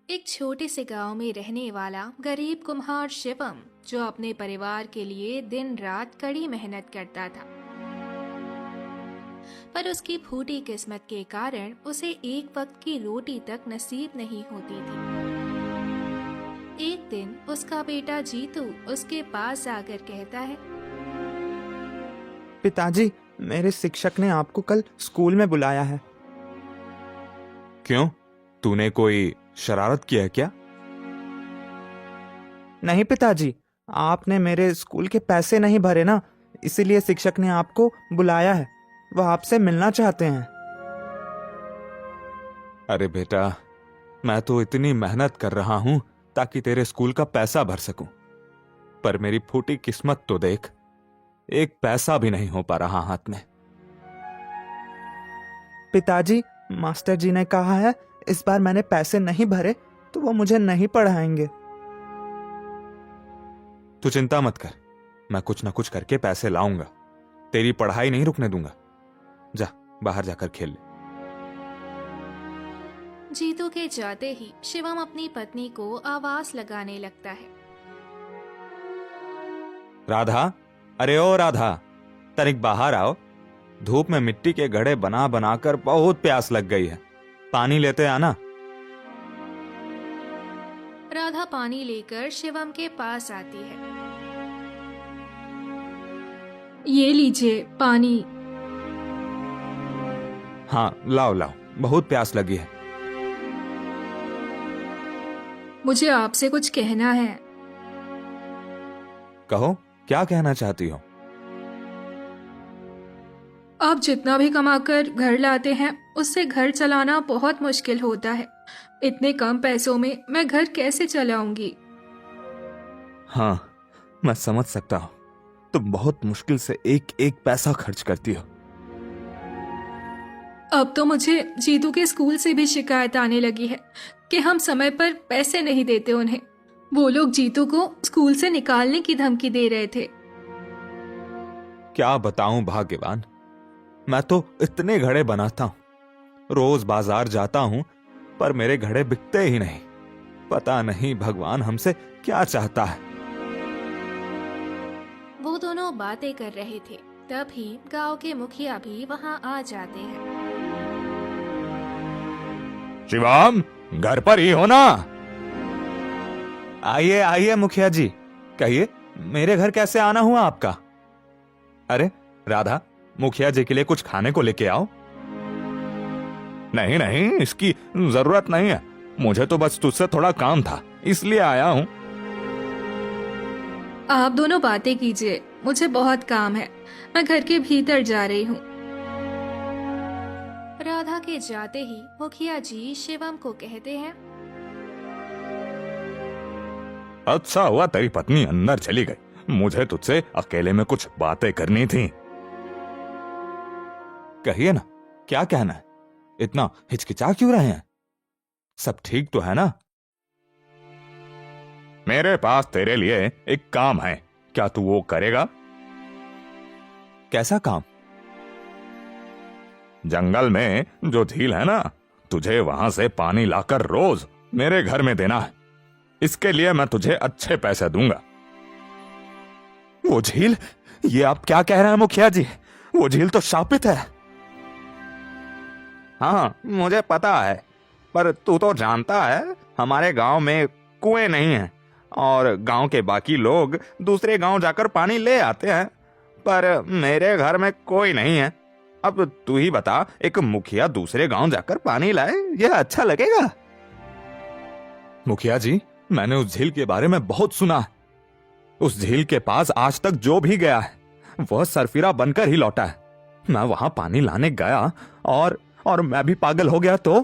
एक छोटे से गांव में रहने वाला गरीब कुम्हार शिवम, जो अपने परिवार के लिए दिन रात कड़ी मेहनत करता था, पर उसकी फूटी किस्मत के कारण उसे एक वक्त की रोटी तक नसीब नहीं होती थी। एक दिन उसका बेटा जीतू उसके पास आकर कहता है, पिताजी, मेरे शिक्षक ने आपको कल स्कूल में बुलाया है। क्यों? तूने कोई शरारत किया है क्या? नहीं पिताजी, आपने मेरे स्कूल के पैसे नहीं भरे ना, इसीलिए शिक्षक ने आपको बुलाया है। वह आपसे मिलना चाहते हैं। अरे बेटा, मैं तो इतनी मेहनत कर रहा हूं ताकि तेरे स्कूल का पैसा भर सकूं, पर मेरी फूटी किस्मत तो देख, एक पैसा भी नहीं हो पा रहा हाथ में। पिताजी, मास्टर जी ने कहा है इस बार मैंने पैसे नहीं भरे तो वो मुझे नहीं पढ़ाएंगे। तू चिंता मत कर, मैं कुछ ना कुछ करके पैसे लाऊंगा। तेरी पढ़ाई नहीं रुकने दूंगा। जा, बाहर जाकर खेल ले। जीतू के जाते ही शिवम अपनी पत्नी को आवाज लगाने लगता है। राधा, अरे ओ राधा, तनिक बाहर आओ। धूप में मिट्टी के घड़े बना बनाकर बहुत प्यास लग गई है, पानी लेते आना। राधा पानी लेकर शिवम के पास आती है। ये लीजिए पानी। हाँ, लाओ लाओ, बहुत प्यास लगी है। मुझे आपसे कुछ कहना है। कहो, क्या कहना चाहती हो? आप जितना भी कमाकर घर लाते हैं, उससे घर चलाना बहुत मुश्किल होता है। इतने कम पैसों में मैं घर कैसे चलाऊंगी? हाँ, मैं समझ सकता हूं। तुम बहुत मुश्किल से एक एक पैसा खर्च करती हो। अब तो मुझे जीतू के स्कूल से भी शिकायत आने लगी है कि हम समय पर पैसे नहीं देते उन्हें। वो लोग जीतू को स्कूल से निकालने की धमकी दे रहे थे। क्या बताऊं भाग्यवान, मैं तो इतने घड़े बनाता हूं, रोज बाजार जाता हूं, पर मेरे घड़े बिकते ही नहीं। पता नहीं भगवान हमसे क्या चाहता है। वो दोनों बातें कर रहे थे, तभी गांव के मुखिया भी वहां आ जाते हैं। शिवम, घर पर ही हो ना? आइए आइए मुखिया जी, कहिए, मेरे घर कैसे आना हुआ आपका? अरे राधा, मुखिया जी के लिए कुछ खाने को लेके आओ। नहीं नहीं, इसकी जरूरत नहीं है, मुझे तो बस तुझसे थोड़ा काम था, इसलिए आया हूं। आप दोनों बातें कीजिए, मुझे बहुत काम है। मैं घर के भीतर जा रही हूँ। राधा के जाते ही मुखिया जी शिवम को कहते हैं, अच्छा हुआ तेरी पत्नी अंदर चली गई, मुझे तुझसे अकेले में कुछ बातें करनी थी। कहिए ना, क्या कहना है? इतना हिचकिचा क्यों रहे हैं? सब ठीक तो है ना? मेरे पास तेरे लिए एक काम है, क्या तू वो करेगा? कैसा काम? जंगल में जो झील है ना, तुझे वहां से पानी लाकर रोज मेरे घर में देना है। इसके लिए मैं तुझे अच्छे पैसे दूंगा। वो झील? ये आप क्या कह रहे हैं मुखिया जी? वो झील तो शापित है। हाँ, मुझे पता है, पर तू तो जानता है हमारे गांव में कुएं नहीं है और गांव के बाकी लोग दूसरे गांव जाकर पानी ले आते हैं, पर मेरे घर में कोई नहीं है। अब तू ही बता, एक मुखिया दूसरे गांव जाकर पानी लाए, यह अच्छा लगेगा? मुखिया जी, मैंने उस झील के बारे में बहुत सुना है। उस झील के पास आज तक जो भी गया है वह सरफिरा बनकर ही लौटा है। मैं वहां पानी लाने गया और मैं भी पागल हो गया तो?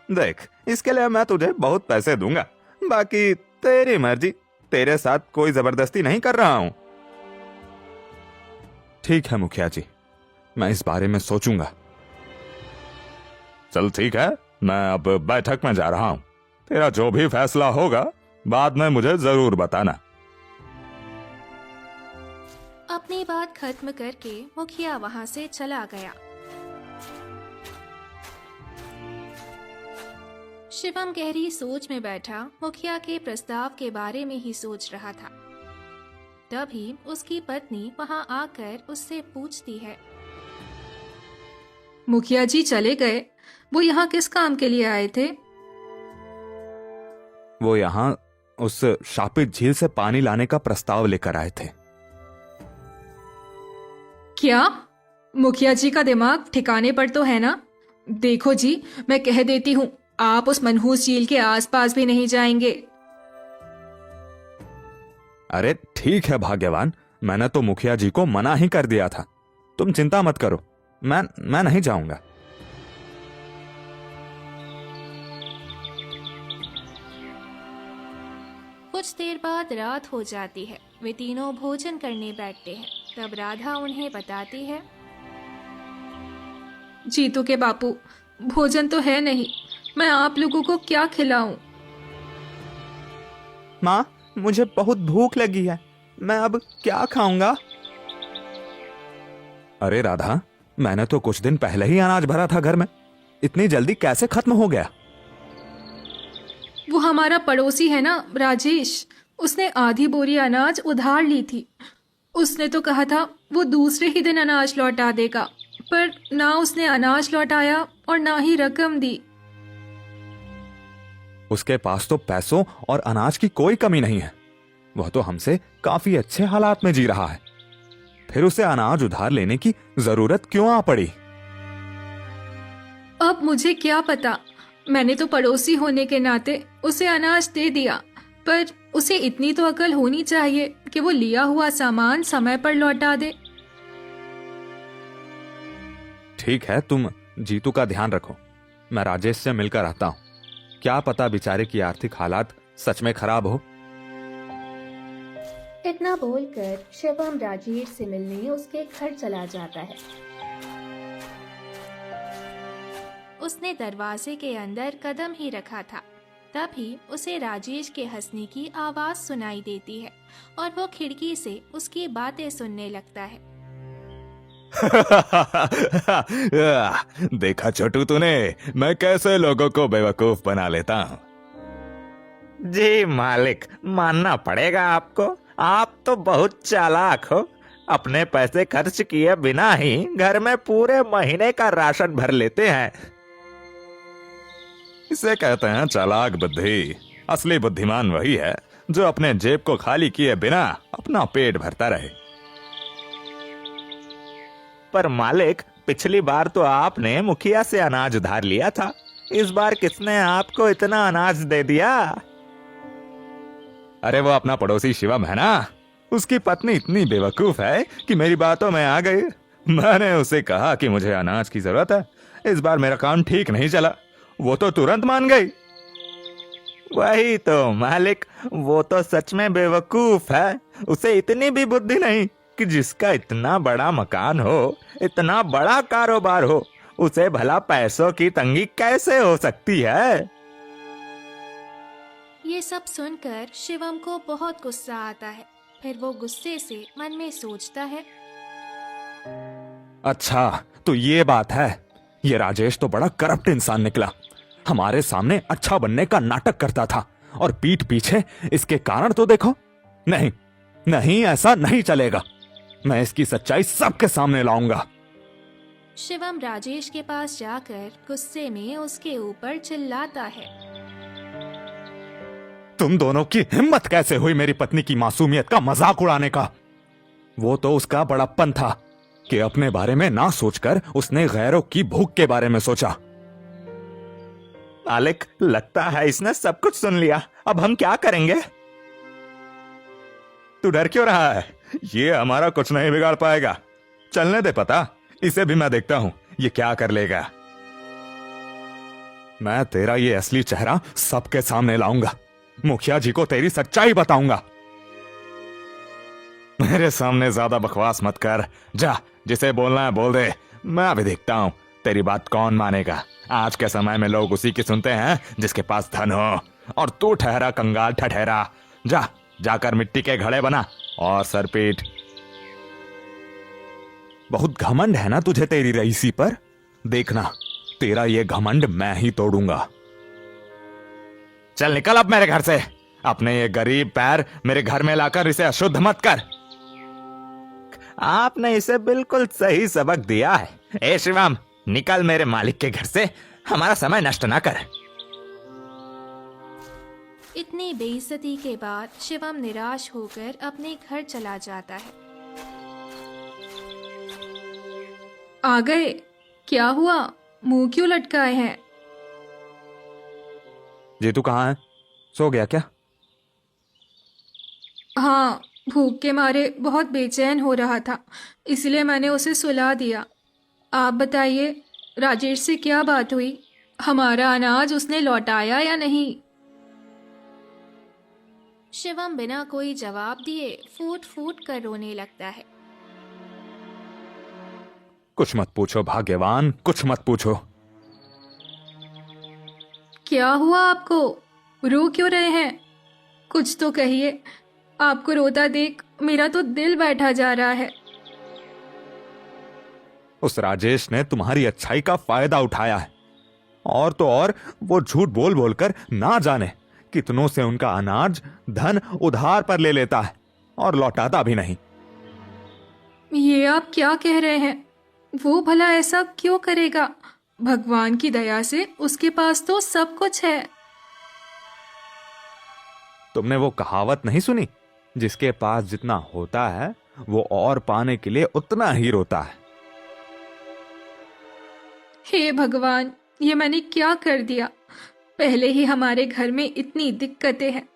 देख, इसके लिए मैं तुझे बहुत पैसे दूंगा, बाकी तेरी मर्जी, तेरे साथ कोई जबरदस्ती नहीं कर रहा हूं। ठीक है मुखिया जी, मैं इस बारे में सोचूंगा। चल ठीक है, मैं अब बैठक में जा रहा हूं। तेरा जो भी फैसला होगा बाद में मुझे जरूर बताना। अपनी बात खत्म करके मुखिया वहां से चला गया। शिवम गहरी सोच में बैठा मुखिया के प्रस्ताव के बारे में ही सोच रहा था। तभी उसकी पत्नी वहां आकर उससे पूछती है, मुखिया जी चले गए, वो यहाँ किस काम के लिए आए थे? वो यहाँ उस शापित झील से पानी लाने का प्रस्ताव लेकर आए थे। क्या? मुखिया जी का दिमाग ठिकाने पर तो है ना? देखो जी, मैं कह देती हूँ, आप उस मनहूस झील के आसपास भी नहीं जाएंगे। अरे ठीक है भाग्यवान, मैंने तो मुखिया जी को मना ही कर दिया था। तुम चिंता मत करो, मैं नहीं जाऊंगा। कुछ देर बाद रात हो जाती है। वे तीनों भोजन करने बैठते हैं। तब राधा उन्हें बताती है, जीतू के बापू, भोजन तो है नहीं, मैं आप लोगों को क्या खिलाऊं? माँ, मुझे बहुत भूख लगी है, मैं अब क्या खाऊंगा? अरे राधा, मैंने तो कुछ दिन पहले ही अनाज भरा था घर में, इतनी जल्दी कैसे खत्म हो गया? वो हमारा पड़ोसी है ना राजेश, उसने आधी बोरी अनाज उधार ली थी। उसने तो कहा था वो दूसरे ही दिन अनाज लौटा देगा, पर ना उसने अनाज लौटाया और ना ही रकम दी। उसके पास तो पैसों और अनाज की कोई कमी नहीं है। वह तो हमसे काफी अच्छे हालात में जी रहा है, फिर उसे अनाज उधार लेने की जरूरत क्यों आ पड़ी? अब मुझे क्या पता, मैंने तो पड़ोसी होने के नाते उसे अनाज दे दिया, पर उसे इतनी तो अकल होनी चाहिए कि वो लिया हुआ सामान समय पर लौटा दे। ठीक है, तुम जीतू का ध्यान रखो, मैं राजेश से मिलकर आता हूं। क्या पता बेचारे की आर्थिक हालात सच में खराब हो। इतना बोलकर शिवम राजेश से मिलने उसके घर चला जाता है। उसने दरवाजे के अंदर कदम ही रखा था, तभी उसे राजेश के हंसने की आवाज सुनाई देती है और वो खिड़की से उसकी बातें सुनने लगता है। देखा छोटू तूने, मैं कैसे लोगों को बेवकूफ बना लेता हूँ। जी मालिक, मानना पड़ेगा आपको, आप तो बहुत चालाक हो। अपने पैसे खर्च किए बिना ही घर में पूरे महीने का राशन भर लेते हैं। इसे कहते हैं चालाक बुद्धि। असली बुद्धिमान वही है जो अपने जेब को खाली किए बिना अपना पेट भरता रहे। पर मालिक, पिछली बार तो आपने मुखिया से अनाज उधार लिया था, इस बार किसने आपको इतना अनाज दे दिया? अरे वो अपना पड़ोसी शिवम है ना, उसकी पत्नी इतनी बेवकूफ है कि मेरी बातों में आ गई। मैंने उसे कहा कि मुझे अनाज की जरूरत है, इस बार मेरा काम ठीक नहीं चला, वो तो तुरंत मान गई। वही तो मालिक, वो तो सच में बेवकूफ है। उसे इतनी भी बुद्धि नहीं कि जिसका इतना बड़ा मकान हो, इतना बड़ा कारोबार हो, उसे भला पैसों की तंगी कैसे हो सकती है? ये सब सुनकर शिवम को बहुत गुस्सा आता है। फिर वो गुस्से से मन में सोचता है, अच्छा तो ये बात है, ये राजेश तो बड़ा करप्ट इंसान निकला। हमारे सामने अच्छा बनने का नाटक करता था और पीठ पीछे इसके कारण तो देखो। नहीं नहीं, ऐसा नहीं चलेगा, मैं इसकी सच्चाई सबके सामने लाऊंगा। शिवम राजेश के पास जाकर गुस्से में उसके ऊपर चिल्लाता है, तुम दोनों की हिम्मत कैसे हुई मेरी पत्नी की मासूमियत का मजाक उड़ाने का? वो तो उसका बड़प्पन था कि अपने बारे में ना सोचकर उसने गैरों की भूख के बारे में सोचा। मालिक, लगता है इसने सब कुछ सुन लिया, अब हम क्या करेंगे? तू डर क्यों रहा है? ये हमारा कुछ नहीं बिगाड़ पाएगा, चलने दे पता, इसे भी मैं देखता हूं ये क्या कर लेगा। मैं तेरा ये असली चेहरा सबके सामने लाऊंगा, मुखिया जी को तेरी सच्चाई बताऊंगा। मेरे सामने ज्यादा बकवास मत कर, जा जिसे बोलना है बोल दे, मैं अभी देखता हूं तेरी बात कौन मानेगा। आज के समय में लोग उसी की सुनते हैं जिसके पास धन हो, और तू ठहरा कंगाल ठठहरा। जा जाकर मिट्टी के घड़े बना और सर पीट। बहुत घमंड है ना तुझे तेरी रईसी पर, देखना तेरा ये घमंड मैं ही तोड़ूंगा। चल निकल अब मेरे घर से। अपने ये गरीब पैर मेरे घर में लाकर इसे अशुद्ध मत कर। आपने इसे बिल्कुल सही सबक दिया है। ए शिवम, निकल मेरे मालिक के घर से, हमारा समय नष्ट ना कर। इतनी बेइज्जती के बाद शिवम निराश होकर अपने घर चला जाता है। आ गए? क्या हुआ? मुंह क्यों लटकाए हैं? जीतू कहाँ है? सो गया क्या? हाँ, भूख के मारे बहुत बेचैन हो रहा था, इसलिए मैंने उसे सुला दिया। आप बताइए, राजेश से क्या बात हुई? हमारा अनाज उसने लौटाया या नहीं? शिवम बिना कोई जवाब दिए फूट फूट कर रोने लगता है। कुछ मत पूछो भाग्यवान, कुछ मत पूछो। क्या हुआ आपको? रो क्यों रहे हैं? कुछ तो कहिए। आपको रोता देख मेरा तो दिल बैठा जा रहा है। उस राजेश ने तुम्हारी अच्छाई का फायदा उठाया है, और तो और वो झूठ बोल बोलकर ना जाने कितनों से उनका अनाज धन उधार पर ले लेता है और लौटाता भी नहीं। ये आप क्या कह रहे हैं? वो भला ऐसा क्यों करेगा? भगवान की दया से उसके पास तो सब कुछ है। तुमने वो कहावत नहीं सुनी, जिसके पास जितना होता है वो और पाने के लिए उतना ही रोता है। हे भगवान, ये मैंने क्या कर दिया? पहले ही हमारे घर में इतनी दिक्कतें हैं,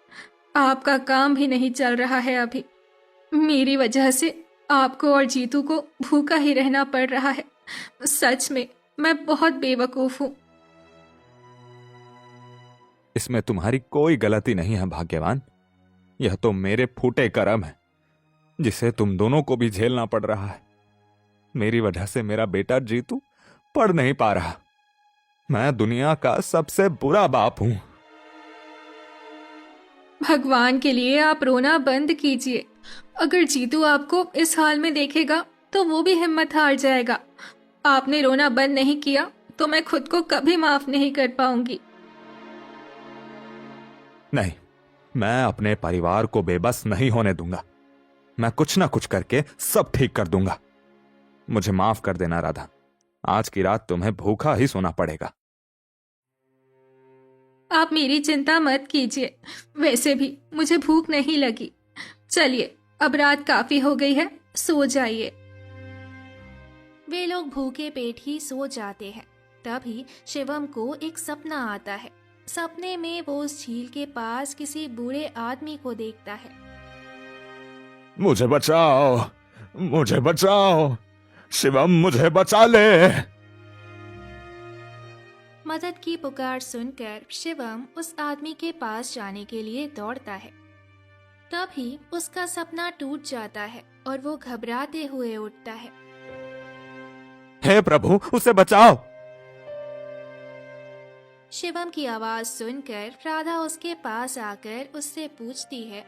आपका काम भी नहीं चल रहा है अभी। मेरी वजह से आपको और जीतू को भूखा ही रहना पड़ रहा है। सच में मैं बहुत बेवकूफ हूँ। इसमें तुम्हारी कोई गलती नहीं है भाग्यवान। यह तो मेरे फूटे कर्म है, जिसे तुम दोनों को भी झेलना पड़ रहा है। मेरी वजह से मेरा बेटा जीतू पढ़ नहीं पा रहा। मैं दुनिया का सबसे बुरा बाप हूं। भगवान के लिए आप रोना बंद कीजिए। अगर जीतू आपको इस हाल में देखेगा तो वो भी हिम्मत हार जाएगा। आपने रोना बंद नहीं किया तो मैं खुद को कभी माफ नहीं कर पाऊंगी। नहीं, मैं अपने परिवार को बेबस नहीं होने दूंगा। मैं कुछ ना कुछ करके सब ठीक कर दूंगा। मुझे माफ कर देना राधा, आज की रात तुम्हें भूखा ही सोना पड़ेगा। आप मेरी चिंता मत कीजिए, वैसे भी मुझे भूख नहीं लगी। चलिए, अब रात काफी हो गई है, सो जाइए। वे लोग भूखे पेट ही सो जाते हैं। तभी शिवम को एक सपना आता है। सपने में वो उस झील के पास किसी बूढ़े आदमी को देखता है। मुझे बचाओ, मुझे बचाओ, शिवम मुझे बचा ले। मदद की पुकार सुनकर शिवम उस आदमी के पास जाने के लिए दौड़ता है। तभी उसका सपना टूट जाता है और वो घबराते हुए उठता है। हे प्रभु, उसे बचाओ। शिवम की आवाज सुनकर राधा उसके पास आकर उससे पूछती है,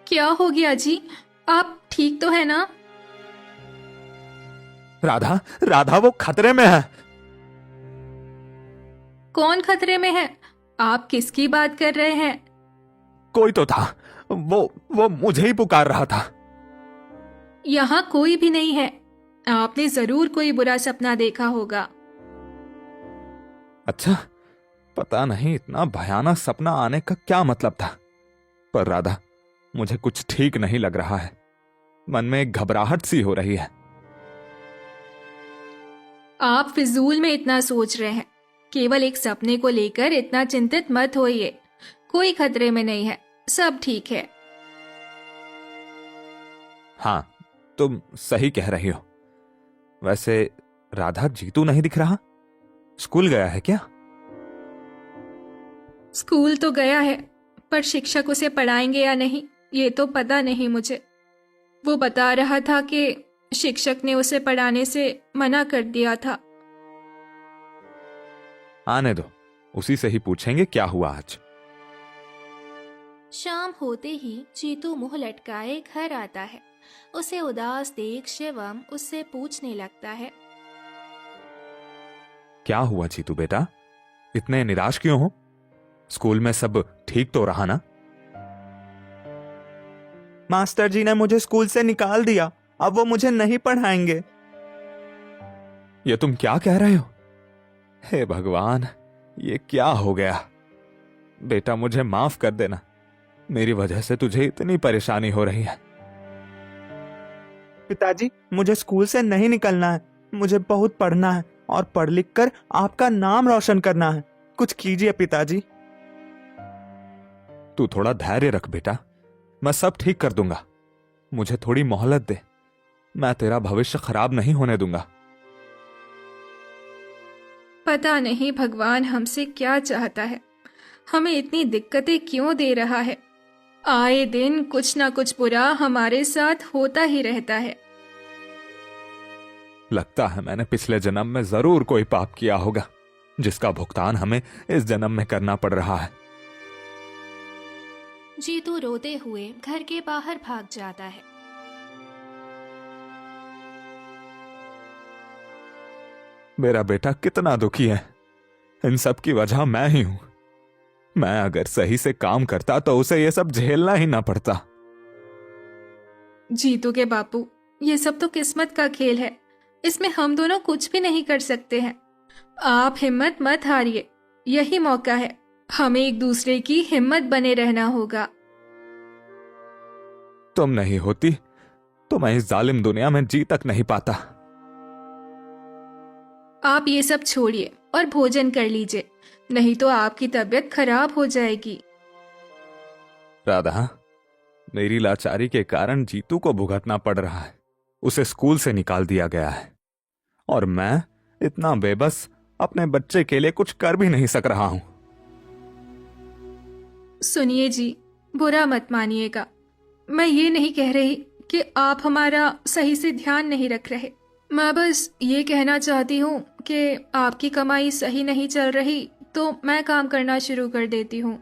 क्या हो गया जी? आप ठीक तो है ना? राधा, राधा वो खतरे में है। कौन खतरे में है? आप किसकी बात कर रहे हैं? कोई तो था, वो मुझे ही पुकार रहा था। यहाँ कोई भी नहीं है। आपने जरूर कोई बुरा सपना देखा होगा। अच्छा, पता नहीं इतना भयानक सपना आने का क्या मतलब था। पर राधा, मुझे कुछ ठीक नहीं लग रहा है। मन में एक घबराहट सी हो रही है। आप फिजूल में इतना सोच रहे हैं। केवल एक सपने को लेकर इतना चिंतित मत होइए। कोई खतरे में नहीं है, सब ठीक है। हाँ, तुम सही कह रही हो। वैसे राधा, जीतू नहीं दिख रहा। स्कूल गया है क्या? स्कूल तो गया है, पर शिक्षक उसे पढ़ाएंगे या नहीं ये तो पता नहीं मुझे। वो बता रहा था कि शिक्षक ने उसे पढ़ाने से मना कर दिया था। आने दो, उसी से ही पूछेंगे क्या हुआ आज। शाम होते ही जीतू मुंह लटकाए घर आता है। उसे उदास देख शिवम उससे पूछने लगता है, क्या हुआ जीतू बेटा, इतने निराश क्यों हो? स्कूल में सब ठीक तो रहा ना? मास्टर जी ने मुझे स्कूल से निकाल दिया, अब वो मुझे नहीं पढ़ाएंगे। ये तुम क्या कह रहे हो? हे भगवान, ये क्या हो गया? बेटा मुझे माफ कर देना, मेरी वजह से तुझे इतनी परेशानी हो रही है। पिताजी, मुझे स्कूल से नहीं निकलना है, मुझे बहुत पढ़ना है और पढ़ लिख कर आपका नाम रोशन करना है। कुछ कीजिए पिताजी। तू थोड़ा धैर्य रख बेटा, मैं सब ठीक कर दूंगा। मुझे थोड़ी मोहलत दे, मैं तेरा भविष्य खराब नहीं होने दूंगा। पता नहीं भगवान हमसे क्या चाहता है, हमें इतनी दिक्कतें क्यों दे रहा है। आए दिन कुछ ना कुछ बुरा हमारे साथ होता ही रहता है। लगता है मैंने पिछले जन्म में जरूर कोई पाप किया होगा, जिसका भुगतान हमें इस जन्म में करना पड़ रहा है। जीतू रोते हुए घर के बाहर भाग जाता है। मेरा बेटा कितना दुखी है, इन सब की वजह मैं ही हूं। मैं अगर सही से काम करता तो उसे ये सब झेलना ही ना पड़ता। जीतू के बापू, ये सब तो किस्मत का खेल है, इसमें हम दोनों कुछ भी नहीं कर सकते हैं। आप हिम्मत मत हारिए, यही मौका है, हमें एक दूसरे की हिम्मत बने रहना होगा। तुम नहीं होती तो मैं इस जालिम दुनिया में जी तक नहीं पाता। आप ये सब छोड़िए और भोजन कर लीजिए, नहीं तो आपकी तबीयत खराब हो जाएगी। राधा, मेरी लाचारी के कारण जीतू को भुगतना पड़ रहा है। उसे स्कूल से निकाल दिया गया है और मैं इतना बेबस अपने बच्चे के लिए कुछ कर भी नहीं सक रहा हूं। सुनिए जी, बुरा मत मानिएगा, मैं ये नहीं कह रही कि आप हमारा सही से ध्यान नहीं रख रहे। मैं बस ये कहना चाहती हूँ कि आपकी कमाई सही नहीं चल रही तो मैं काम करना शुरू कर देती हूँ।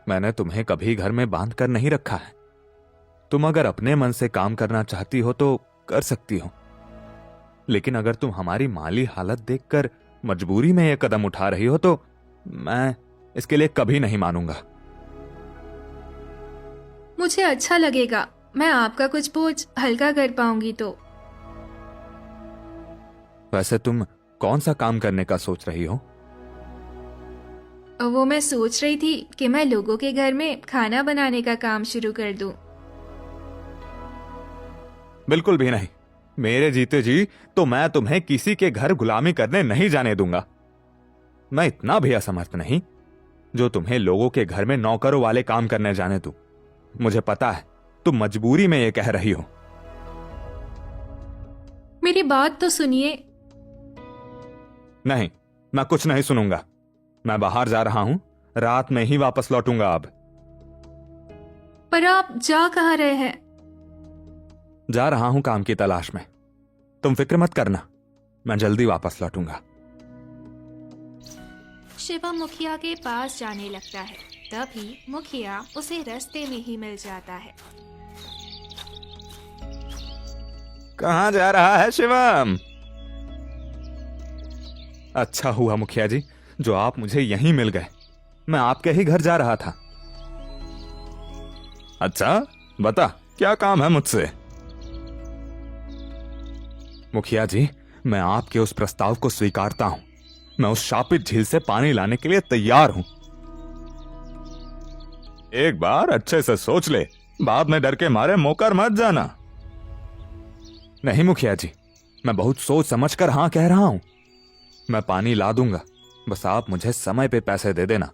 मैंने तुम्हें कभी घर में बांध कर नहीं रखा है। तुम अगर अपने मन से काम करना चाहती हो तो कर सकती हो, लेकिन अगर तुम हमारी माली हालत देखकर मजबूरी में यह कदम उठा रही हो तो मैं इसके लिए कभी नहीं मानूंगा। मुझे अच्छा लगेगा, मैं आपका कुछ बोझ हल्का कर पाऊंगी तो। वैसे तुम कौन सा काम करने का सोच रही हो? वो मैं सोच रही थी कि मैं लोगों के घर में खाना बनाने का काम शुरू कर दूं। बिल्कुल भी नहीं। मेरे जीते जी तो मैं तुम्हें किसी के घर गुलामी करने नहीं जाने दूंगा। मैं इतना भी असमर्थ नहीं जो तुम्हें लोगों के घर में नौकरों वाले काम करने जाने दूं। मुझे पता है तुम मजबूरी में ये कह रही हो। मेरी बात तो सुनिए। नहीं, मैं कुछ नहीं सुनूंगा। मैं बाहर जा रहा हूं, रात में ही वापस लौटूंगा अब। पर आप जा कहाँ रहे हैं? जा रहा हूं काम की तलाश में। तुम फिक्र मत करना, मैं जल्दी वापस लौटूंगा। शिवम मुखिया के पास जाने लगता है, तभी मुखिया उसे रास्ते में ही मिल जाता है। कहां जा रहा है शिवम? अच्छा हुआ मुखिया जी जो आप मुझे यहीं मिल गए। मैं आपके ही घर जा रहा था। अच्छा, बता क्या काम है मुझसे? मुखिया जी, मैं आपके उस प्रस्ताव को स्वीकारता हूं। मैं उस शापित झील से पानी लाने के लिए तैयार हूं। एक बार अच्छे से सोच ले, बाद में डर के मारे मुकर मत जाना। नहीं मुखिया जी, मैं बहुत सोच समझकर हां कह रहा हूं। मैं पानी ला दूंगा, बस आप मुझे समय पे पैसे दे देना।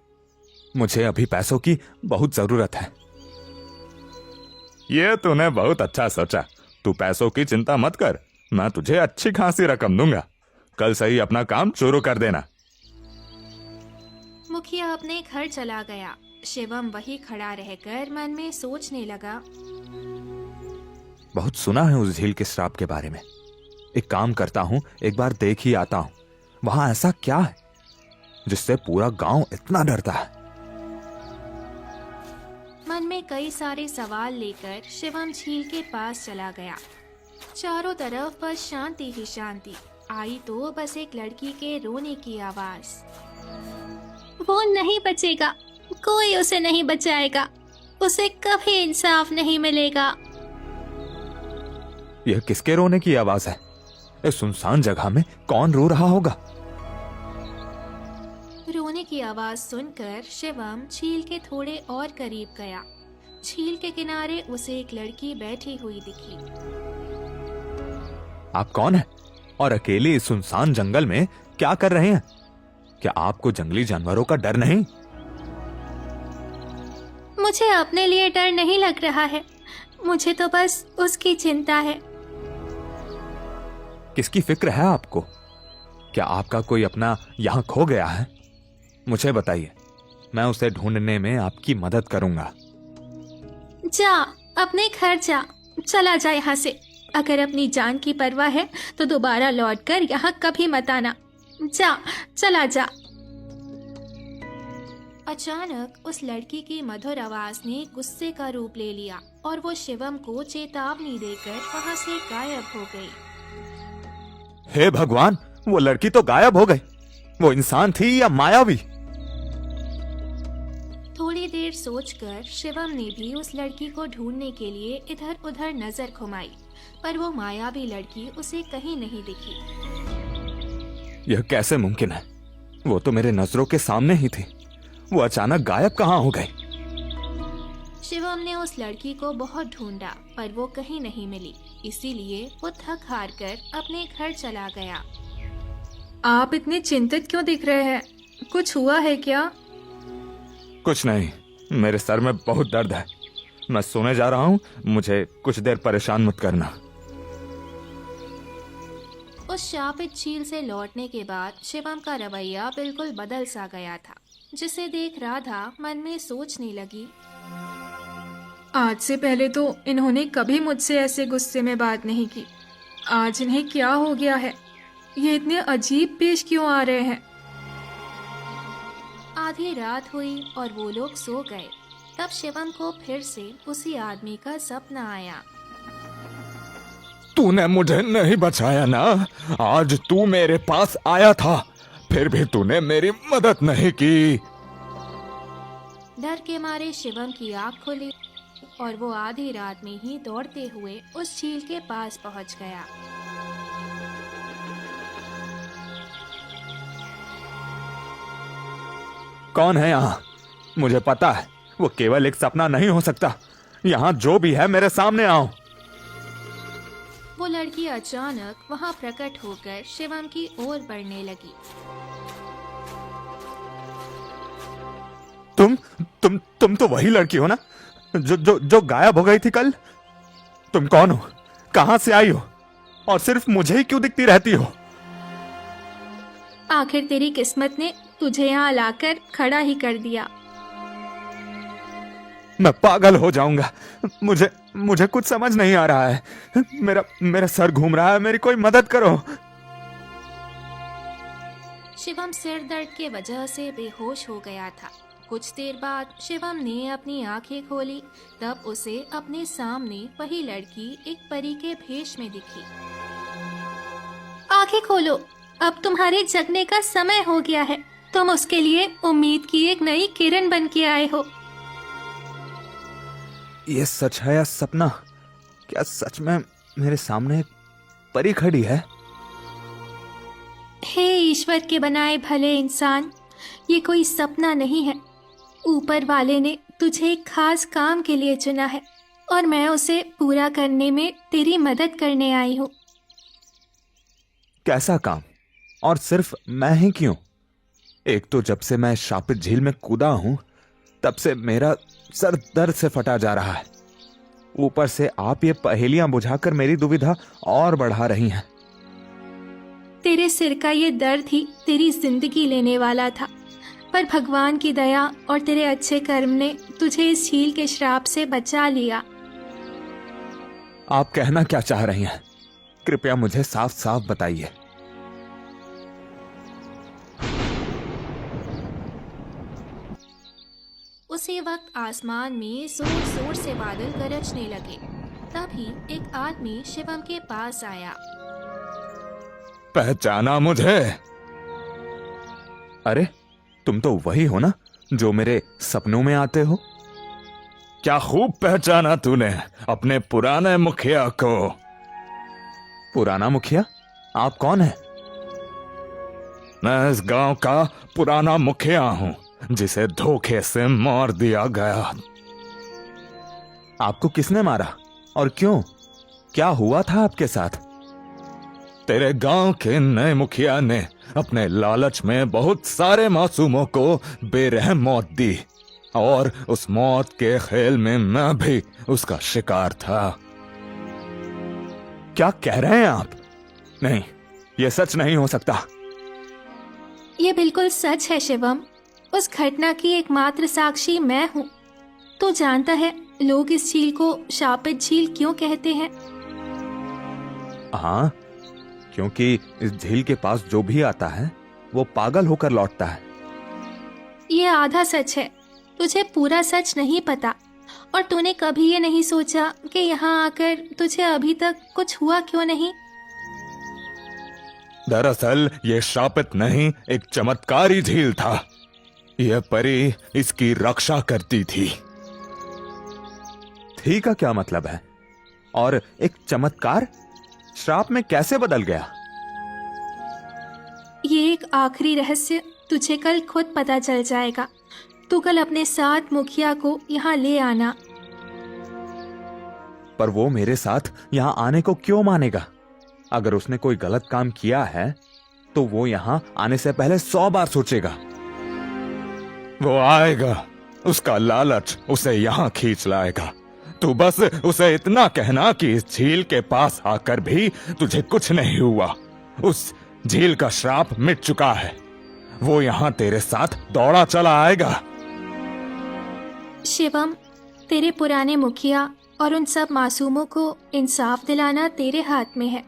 मुझे अभी पैसों की बहुत जरूरत है। यह तूने बहुत अच्छा सोचा। तू पैसों की चिंता मत कर, मैं तुझे अच्छी खासी रकम दूंगा। कल से ही अपना काम शुरू कर देना। मुखिया अपने घर चला गया। शिवम वही खड़ा रहकर मन में सोचने लगा। बहुत सुना है उस झील के श्राप के बारे में। एक काम करता हूं, एक बार देख ही आता हूं, वहां ऐसा क्या है जिससे पूरा गांव इतना डरता है। मन में कई सारे सवाल लेकर शिवम झील के पास चला गया। चारों तरफ बस शांति ही शांति। आई तो बस एक लड़की के रोने की आवाज। वो नहीं बचेगा, कोई उसे नहीं बचाएगा, उसे कभी इंसाफ नहीं मिलेगा। यह किसके रोने की आवाज है? इस सुनसान जगह में कौन रो रहा होगा? रोने की आवाज सुनकर शिवम झील के थोड़े और करीब गया। झील के किनारे उसे एक लड़की बैठी हुई दिखी। आप कौन हैं? और अकेले इस सुनसान जंगल में क्या कर रहे हैं? क्या आपको जंगली जानवरों का डर नहीं? मुझे अपने लिए डर नहीं लग रहा है, मुझे तो बस उसकी चिंता है। किसकी फिक्र है आपको? क्या आपका कोई अपना यहां खो गया है? मुझे बताइए, मैं उसे ढूंढने में आपकी मदद करूंगा। जा, अपने घर जा, चला जा यहाँ से। अगर अपनी जान की परवाह है तो दोबारा लौटकर यहाँ कभी मत आना। जा, चला जा। अचानक उस लड़की की मधुर आवाज ने गुस्से का रूप ले लिया और वो शिवम को चेतावनी देकर वहाँ से गायब हो गई। हे भगवान, वो लड़की तो गायब हो गई। वो इंसान थी या मायावी? थोड़ी देर सोचकर शिवम ने भी उस लड़की को ढूंढने के लिए इधर उधर नजर घुमाई, पर वो मायावी लड़की उसे कहीं नहीं दिखी। यह कैसे मुमकिन है? वो तो मेरे नजरों के सामने ही थी। वो अचानक गायब कहाँ हो गई? शिवम ने उस लड़की को बहुत ढूंढा, पर वो कहीं नहीं मिली। इसीलिए वो थक हार कर अपने घर चला गया। आप इतने चिंतित क्यों दिख रहे हैं? कुछ हुआ है क्या? कुछ नहीं, मेरे सर में बहुत दर्द है। मैं सोने जा रहा हूँ, मुझे कुछ देर परेशान मत करना। उस शापित झील से लौटने के बाद शिवम का रवैया बिल्कुल बदल सा गया था, जिसे देख राधा मन में सोचने लगी, आज से पहले तो इन्होंने कभी मुझसे ऐसे गुस्से में बात नहीं की। आज इन्हें क्या हो गया है? ये इतने अजीब पेश क्यों आ रहे हैं? आधी रात हुई और वो लोग सो गए। तब शिवम को फिर से उसी आदमी का सपना आया। तूने मुझे नहीं बचाया ना? आज तू मेरे पास आया था, फिर भी तूने मेरी मदद नहीं की। डर के मारे शिवम की आँख खुली और वो आधी रात में ही दौड़ते हुए उस झील के पास पहुंच गया। कौन है यहाँ? मुझे पता है वो केवल एक सपना नहीं हो सकता। यहाँ जो भी है मेरे सामने आओ। वो लड़की अचानक वहाँ प्रकट होकर शिवम की ओर बढ़ने लगी। तुम तो वही लड़की हो ना जो गायब हो गई थी कल? तुम कौन हो? कहां से आई हो? और सिर्फ मुझे ही क्यों दिखती रहती हो? आखिर तेरी किस्मत ने तुझे यहाँ लाकर खड़ा ही कर दिया। मैं पागल हो जाऊंगा। मुझे कुछ समझ नहीं आ रहा है। मेरा सर घूम रहा है। मेरी कोई मदद करो। शिवम सिर दर्द के वजह से बेहोश हो गया था। कुछ देर बाद शिवम ने अपनी आंखें खोली, तब उसे अपने सामने वही लड़की एक परी के भेष में दिखी। आंखें खोलो, अब तुम्हारे जगने का समय हो गया है। तुम उसके लिए उम्मीद की एक नई किरण बन के आए हो। ये सच है या सपना? क्या सच में मेरे सामने एक परी खड़ी है? हे ईश्वर के बनाए भले इंसान, ये कोई सपना नहीं है। ऊपर वाले ने तुझे एक खास काम के लिए चुना है और मैं उसे पूरा करने में तेरी मदद करने आई हूँ। कैसा काम? और सिर्फ मैं ही क्यों? एक तो जब से मैं शापित झील में कूदा हूं, तब से मेरा सर दर्द से फटा जा रहा है। ऊपर से आप ये पहेलियां बुझाकर मेरी दुविधा और बढ़ा रही हैं। तेरे सिर का ये दर्द ही तेरी जिंदगी लेने वाला था, पर भगवान की दया और तेरे अच्छे कर्म ने तुझे इस झील के श्राप से बचा लिया। आप कहना क्या चाह रही हैं? कृपया मुझे साफ साफ बताइए। उसी वक्त आसमान में जोर जोर से बादल गरजने लगे। तभी एक आदमी शिवम के पास आया। पहचाना मुझे? अरे तुम तो वही हो ना जो मेरे सपनों में आते हो। क्या खूब पहचाना तूने अपने पुराने मुखिया को। पुराना मुखिया? आप कौन है? मैं इस गांव का पुराना मुखिया हूं जिसे धोखे से मार दिया गया। आपको किसने मारा और क्यों? क्या हुआ था आपके साथ? तेरे गांव के नए मुखिया ने अपने लालच में बहुत सारे मासूमों को बेरहम मौत दी और उस मौत के खेल में मैं भी उसका शिकार था। क्या कह रहे हैं आप? नहीं, यह सच नहीं हो सकता। ये बिल्कुल सच है शिवम। उस घटना की एकमात्र साक्षी मैं हूँ। तू जानता है लोग इस झील को शापित झील क्यों कहते हैं? हाँ, क्योंकि इस झील के पास जो भी आता है वो पागल होकर लौटता है। ये आधा सच है, तुझे पूरा सच नहीं पता। और तूने कभी ये नहीं सोचा कि यहाँ आकर तुझे अभी तक कुछ हुआ क्यों नहीं? दरअसल ये शापित नहीं, एक चमत्कारी झील था। यह परी इसकी रक्षा करती थी। थी का क्या मतलब है? और एक चमत्कार श्राप में कैसे बदल गया? ये एक आखिरी रहस्य तुझे कल खुद पता चल जाएगा। तू कल अपने साथ मुखिया को यहाँ ले आना। पर वो मेरे साथ यहाँ आने को क्यों मानेगा? अगर उसने कोई गलत काम किया है तो वो यहाँ आने से पहले 100 बार सोचेगा। वो आएगा, उसका लालच उसे यहाँ खींच लाएगा। तू बस उसे इतना कहना कि इस झील के पास आकर भी तुझे कुछ नहीं हुआ। उस झील का श्राप मिट चुका है। वो यहाँ तेरे साथ दौड़ा चला आएगा। शिवम, तेरे पुराने मुखिया और उन सब मासूमों को इंसाफ दिलाना तेरे हाथ में है।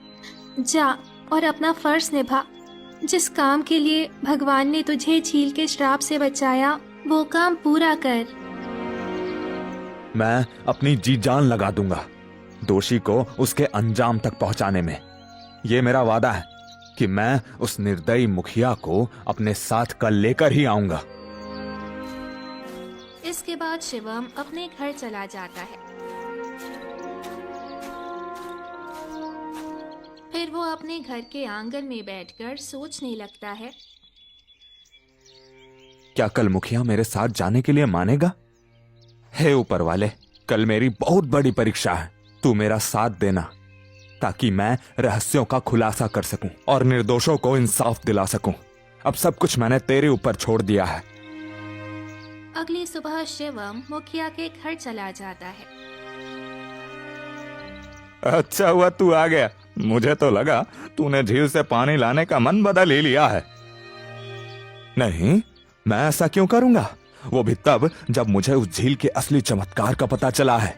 जा और अपना फर्ज निभा। जिस काम के लिए भगवान ने तुझे झील के श्राप से बचाया वो काम पूरा कर। मैं अपनी जी जान लगा दूंगा दोषी को उसके अंजाम तक पहुंचाने में। ये मेरा वादा है कि मैं उस निर्दयी मुखिया को अपने साथ कल लेकर ही आऊंगा। इसके बाद शिवम अपने घर चला जाता है। फिर वो अपने घर के आंगन में बैठकर सोचने लगता है। क्या कल मुखिया मेरे साथ जाने के लिए मानेगा? हे ऊपर वाले, कल मेरी बहुत बड़ी परीक्षा है। तू मेरा साथ देना ताकि मैं रहस्यों का खुलासा कर सकूं और निर्दोषों को इंसाफ दिला सकूं। अब सब कुछ मैंने तेरे ऊपर छोड़ दिया है। अगली सुबह शिवम मुखिया के घर चला जाता है। अच्छा हुआ तू आ गया। मुझे तो लगा तूने झील से पानी लाने का मन बदल ही लिया है। नहीं, मैं ऐसा क्यों करूंगा? वो भी तब जब मुझे उस झील के असली चमत्कार का पता चला है।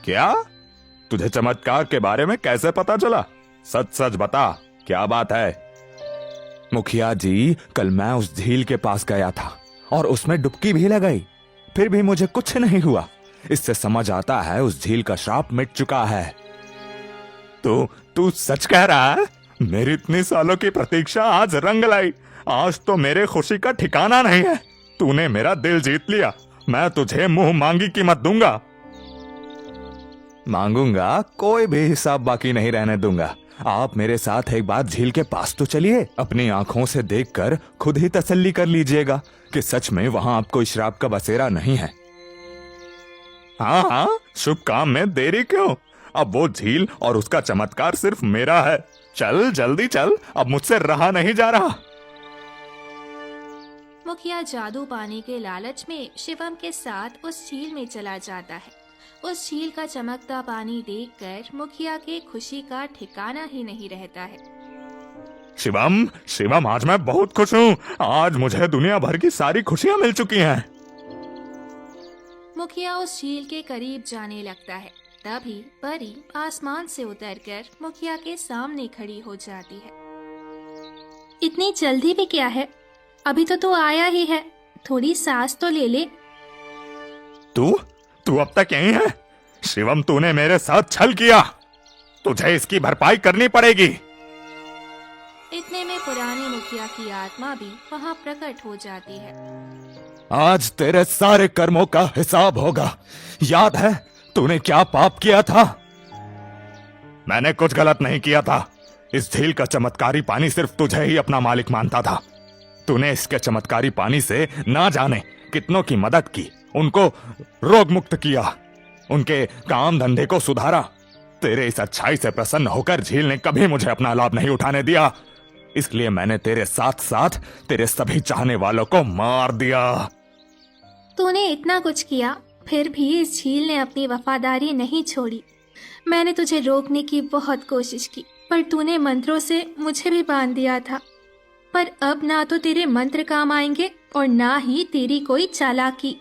क्या? तुझे चमत्कार के बारे में कैसे पता चला? सच सच बता, क्या बात है? मुखिया जी, कल मैं उस झील के पास गया था और उसमें डुबकी भी लगाई, फिर भी मुझे कुछ नहीं हुआ। इससे समझ आता है उस झील का श्राप मिट चुका है। तू सच कह रहा है? मेरी इतनी सालों की प्रतीक्षा आज रंग लाई। आज तो मेरे खुशी का ठिकाना नहीं है। तूने मेरा दिल जीत लिया। मैं तुझे मुंह मांगी कीमत दूंगा। मांगूंगा, कोई भी हिसाब बाकी नहीं रहने दूंगा। आप मेरे साथ एक बार झील के पास तो चलिए। अपनी आंखों से देखकर खुद ही तसल्ली कर लीजिएगा कि सच में वहां आप कोई श्राप का बसेरा नहीं है। हाँ हाँ, शुभ काम में देरी क्यों? अब वो झील और उसका चमत्कार सिर्फ मेरा है। चल जल्दी चल, अब मुझसे रहा नहीं जा रहा। मुखिया जादू पाने के लालच में शिवम के साथ उस झील में चला जाता है। उस झील का चमकता पानी देखकर मुखिया के खुशी का ठिकाना ही नहीं रहता है। शिवम, शिवम, आज मैं बहुत खुश हूँ। आज मुझे दुनिया भर की सारी खुशियाँ मिल चुकी हैं। मुखिया उस झील के करीब जाने लगता है। तभी परी आसमान से उतरकर मुखिया के सामने खड़ी हो जाती है। इतनी जल्दी भी क्या है? अभी तो तू आया ही है, थोड़ी सांस तो ले ले। तू अब तक यहीं है? शिवम, तूने मेरे साथ छल किया। तुझे इसकी भरपाई करनी पड़ेगी। इतने में पुराने मुखिया की आत्मा भी वहाँ प्रकट हो जाती है। आज तेरे सारे कर्मों का हिसाब होगा। याद है तूने क्या पाप किया था? मैंने कुछ गलत नहीं किया था। इस झील का चमत्कारी पानी सिर्फ तुझे ही अपना मालिक मानता था। तूने इसके चमत्कारी पानी से ना जाने कितनों की मदद की, उनको रोग मुक्त किया, उनके काम धंधे को सुधारा। तेरे इस अच्छाई से प्रसन्न होकर झील ने कभी मुझे अपना लाभ नहीं उठाने दिया, इसलिए मैंने तेरे साथ साथ तेरे सभी चाहने वालों को मार दिया। तूने इतना कुछ किया, फिर भी इस झील ने अपनी वफादारी नहीं छोड़ी। मैंने तुझे रोकने की बहुत कोशिश की, पर तूने मंत्रों से मुझे भी बांध दिया था। पर अब ना तो तेरे मंत्र काम आएंगे और ना ही तेरी कोई चालाकी।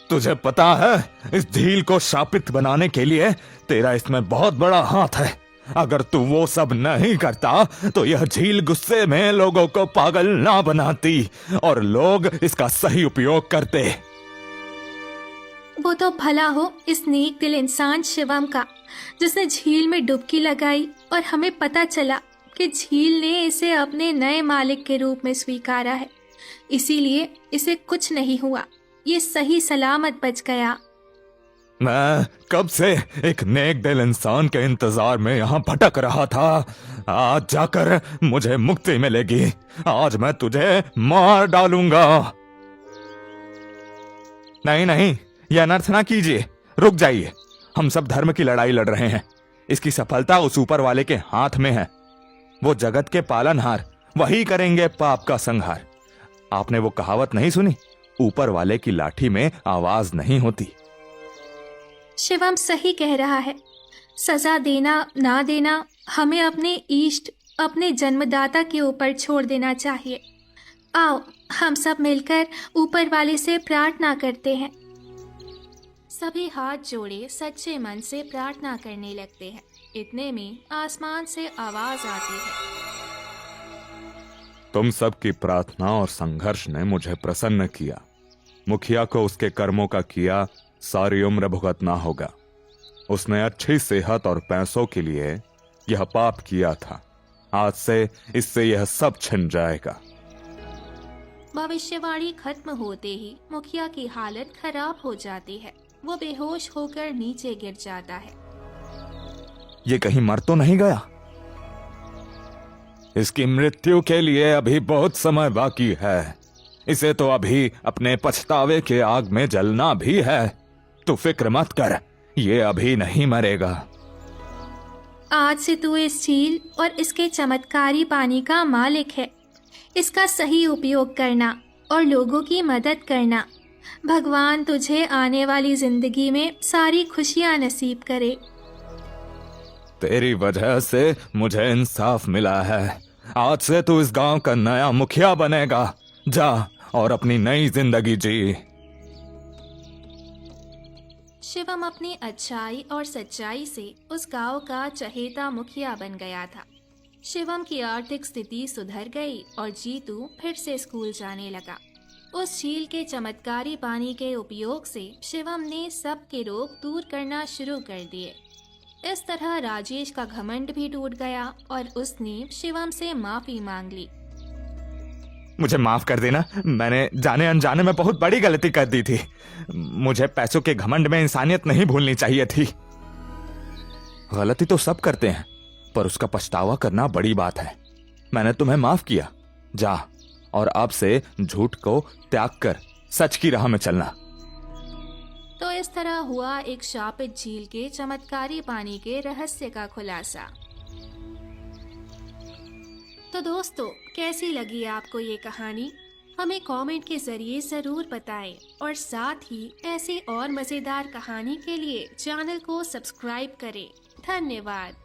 तुझे पता है इस झील को शापित बनाने के लिए तेरा इसमें बहुत बड़ा हाथ है। अगर तू वो सब नहीं करता तो यह झील गुस्से में लोगों को पागल ना बनाती और लोग इसका सही उपयोग करते। वो तो भला हो इस नेक दिल इंसान शिवम का, जिसने झील में डुबकी लगाई और हमें पता चला कि झील ने इसे अपने नए मालिक के रूप में स्वीकारा है, इसीलिए इसे कुछ नहीं हुआ, ये सही सलामत बच गया। मैं कब से एक नेक दिल इंसान के इंतजार में यहाँ भटक रहा था। आज जाकर मुझे मुक्ति मिलेगी। आज मैं तुझे मार डालूंगा। नहीं नहीं, यह अनर्थ ना कीजिए, रुक जाइए। हम सब धर्म की लड़ाई लड़ रहे हैं। इसकी सफलता उस ऊपर वाले के हाथ में है। वो जगत के पालनहार, वही करेंगे पाप का संहार। आपने वो कहावत नहीं सुनी, ऊपर वाले की लाठी में आवाज नहीं होती। शिवम सही कह रहा है। सजा देना ना देना हमें अपने इष्ट, अपने जन्मदाता के ऊपर छोड़ देना चाहिए। आओ हम सब मिलकर ऊपर वाले से प्रार्थना करते हैं। सभी हाथ जोड़े सच्चे मन से प्रार्थना करने लगते हैं। इतने में आसमान से आवाज आती है। तुम सबकी प्रार्थना और संघर्ष ने मुझे प्रसन्न किया। मुखिया को उसके कर्मों का किया सारी उम्र भुगतना होगा। उसने अच्छी सेहत और पैसों के लिए यह पाप किया था। आज से इससे यह सब छिन जाएगा। भविष्यवाणी खत्म होते ही मुखिया की हालत खराब हो जाती है। वो बेहोश होकर नीचे गिर जाता है। ये कहीं मर तो नहीं गया? इसकी मृत्यु के लिए अभी बहुत समय बाकी है। इसे तो अभी अपने पछतावे के आग में जलना भी है। तू फिक्र मत कर, ये अभी नहीं मरेगा। आज से तू इस झील और इसके चमत्कारी पानी का मालिक है। इसका सही उपयोग करना और लोगों की मदद करना। भगवान तुझे आने वाली जिंदगी में सारी खुशियां नसीब करे। तेरी वजह से मुझे इंसाफ मिला है। आज से तू इस गांव का नया मुखिया बनेगा। जा और अपनी नई जिंदगी जी। शिवम अपनी अच्छाई और सच्चाई से उस गांव का चहेता मुखिया बन गया था। शिवम की आर्थिक स्थिति सुधर गई और जीतू फिर से स्कूल जाने लगा। उस झील के चमत्कारी पानी के उपयोग से शिवम ने सबके रोग दूर करना शुरू कर दिए। इस तरह राजेश का घमंड भी टूट गया और उसने शिवम से माफी मांग ली। मुझे माफ कर देना, मैंने जाने अनजाने में बहुत बड़ी गलती कर दी थी। मुझे पैसों के घमंड में इंसानियत नहीं भूलनी चाहिए थी। गलती तो सब करते हैं, पर उसका पछतावा करना बड़ी बात है। मैंने तुम्हें माफ किया। जा और अब से झूठ को त्याग कर सच की राह में चलना। तो इस तरह हुआ एक शापित झील के चमत्कारी पानी के रहस्य का खुलासा। तो दोस्तों, कैसी लगी आपको ये कहानी? हमें कमेंट के जरिए जरूर बताएं और साथ ही ऐसी और मजेदार कहानी के लिए चैनल को सब्सक्राइब करें। धन्यवाद।